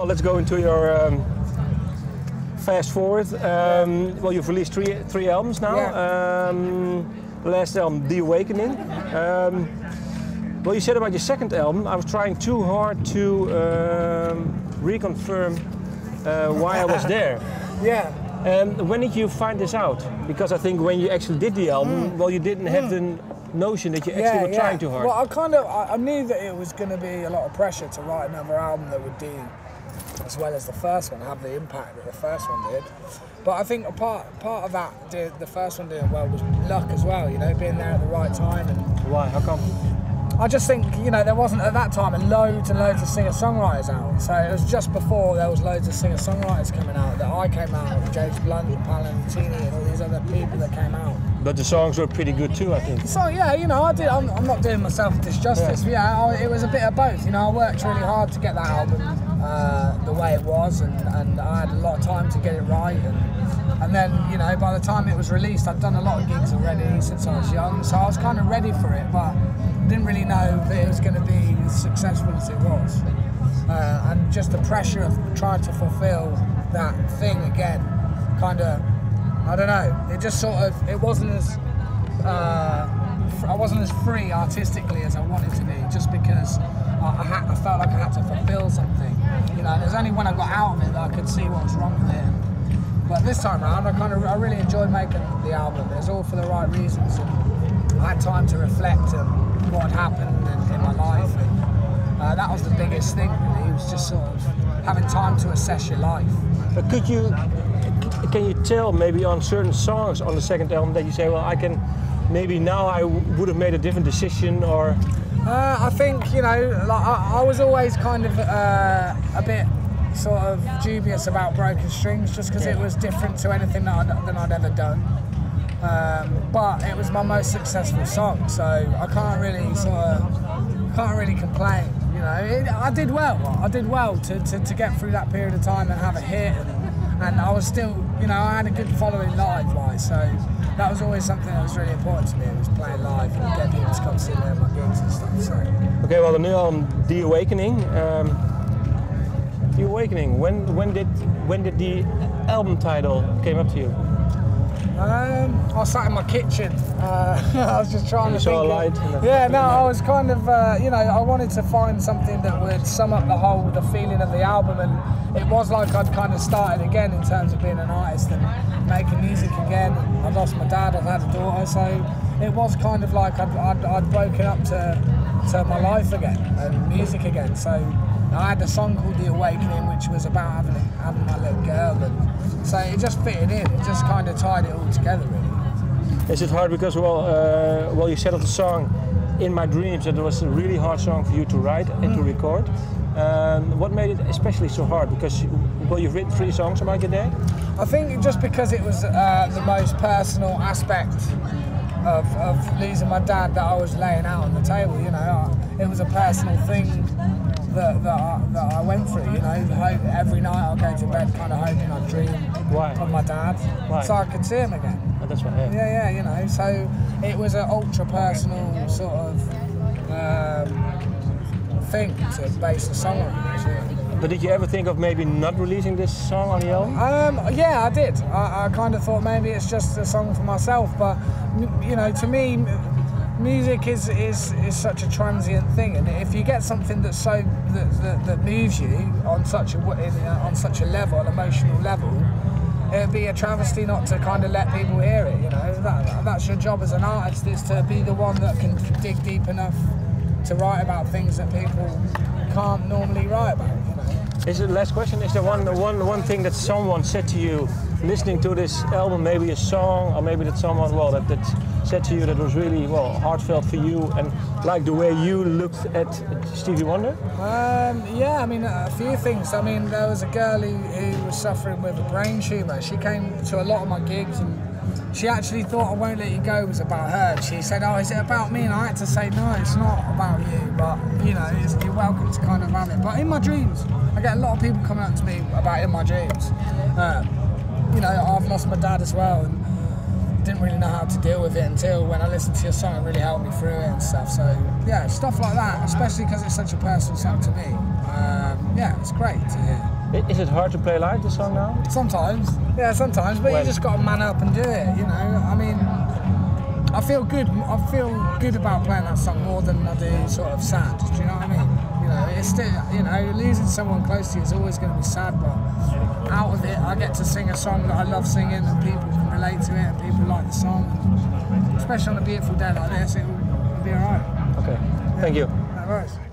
Well, let's go into your fast forward. Well, you've released three albums now. Yeah. The last album, The Awakening. Well, you said about your second album, I was trying too hard to reconfirm why I was there. Yeah. And when did you find this out? Because I think when you actually did the album, well, you didn't have the notion that you actually were trying too hard. Well, I knew that it was going to be a lot of pressure to write another album that would do as well as the first one, have the impact that the first one did. But I think a part of that, the first one doing well, was luck as well, you know, being there at the right time. And why? How come? I just think, you know, there wasn't at that time loads and loads of singer-songwriters out. So it was just before there was loads of singer-songwriters coming out that I came out, with James Blunt and Palantini and all these other people that came out. But the songs were pretty good too, I think. So yeah, you know, I'm not doing myself disjustice. Yeah, it was a bit of both. You know, I worked really hard to get that album the way it was, and I had a lot of time to get it right. And then, you know, by the time it was released, I'd done a lot of gigs already since I was young, so I was kind of ready for it, but didn't really know that it was going to be as successful as it was. And just the pressure of trying to fulfill that thing again, kind of, I don't know, it just sort of, it wasn't as, I wasn't as free artistically as I wanted to be, just because I felt like I had to fulfill something. You know, and it was only when I got out of it that I could see what was wrong with it. But this time around, I really enjoyed making the album. It was all for the right reasons, and I had time to reflect on what had happened in my life, and that was the biggest thing. Really. It was just sort of having time to assess your life. But can you tell maybe on certain songs on the second album that you say, well, maybe now I would have made a different decision, or? I think, you know, like I was always kind of a bit sort of dubious about Broken Strings, just because it was different to anything that I'd ever done. But it was my most successful song, so I can't really complain. You know, I did well to get through that period of time and have a hit, and I was still, you know, I had a good following live-wise, so that was always something that was really important to me. It was playing live and getting people to come see me at my gigs and stuff. So. Okay, well, the new album, The Awakening. The Awakening. When did the album title came up to you? I was sat in my kitchen. I was just trying to think. You saw a light. I was kind of, you know, I wanted to find something that would sum up the feeling of the album, and it was like I'd kind of started again in terms of being an artist and making music again. I'd lost my dad, I'd had a daughter, so it was kind of like I'd broken up to my life again and music again. So I had a song called The Awakening, which was about having my little girl, and so it just fitted in. It just kind of tied it all together, really. Is it hard because, well, you said of the song In My Dreams that it was a really hard song for you to write and to record. What made it especially so hard? Because, well, you've written 3 songs about your dad? I think just because it was the most personal aspect of losing my dad that I was laying out on the table. You know, it was a personal thing that I went through. You know, every night I'll go to bed kind of hoping I'd dream of my dad. Why? So I could see him again. Oh, that's why. Yeah, you know. So it was an ultra personal sort of thing to base the song on. Actually. But did you ever think of maybe not releasing this song on the album? Yeah, I did. I kind of thought maybe it's just a song for myself, but you know, to me, music is such a transient thing, and if you get something that's that moves you on such a level, an emotional level, it'd be a travesty not to kind of let people hear it. You know, that's your job as an artist, is to be the one that can dig deep enough to write about things that people can't normally write about. Is it last question? Is there one thing that someone said to you listening to this album, maybe a song, or maybe that someone that said to you that was really heartfelt for you, and like the way you looked at Stevie Wonder? Yeah, I mean a few things. I mean, there was a girl who was suffering with a brain tumour. She came to a lot of my gigs, and she actually thought I Won't Let You Go was about her. She said, "Oh, is it about me?" And I had to say, "No, it's not about you, but you know, you're welcome to kind of have it." But in my dreams, I get a lot of people coming up to me about In My Dreams. You know, I've lost my dad as well, and didn't really know how to deal with it until when I listened to your song. It really helped me through it and stuff. So yeah, stuff like that, especially because it's such a personal song to me. Yeah, it's great to hear. Is it hard to play live the song now? Sometimes, yeah, sometimes. But you just got to man up and do it. You know, I mean, I feel good. I feel good about playing that song more than I do sort of sad. Do you know what I mean? You know, it's still, you know, losing someone close to you is always going to be sad, but out of it, I get to sing a song that I love singing, and people can relate to it, and people like the song. Especially on a beautiful day like this, it'll be alright. Okay, thank you. No worries.